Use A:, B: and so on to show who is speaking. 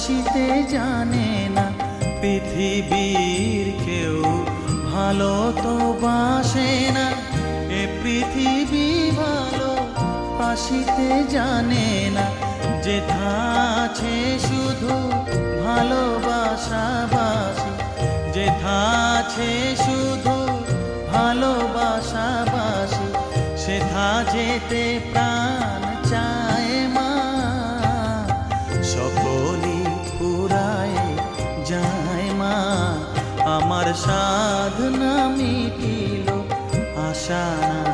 A: আসিতে জানে না, পৃথিবীর কেউ ভালো তো বাসে না, এ পৃথিবী ভালো আসিতে জানে না। যেথা আছে শুধু ভালোবাসাবাসি, যেথা আছে শুধু ভালোবাসাবাসি, সেথা যেতে প্রাণ চায় মা। সকলই ফুরায় যায় মা, আমার সাধনা মিটিল, আশা না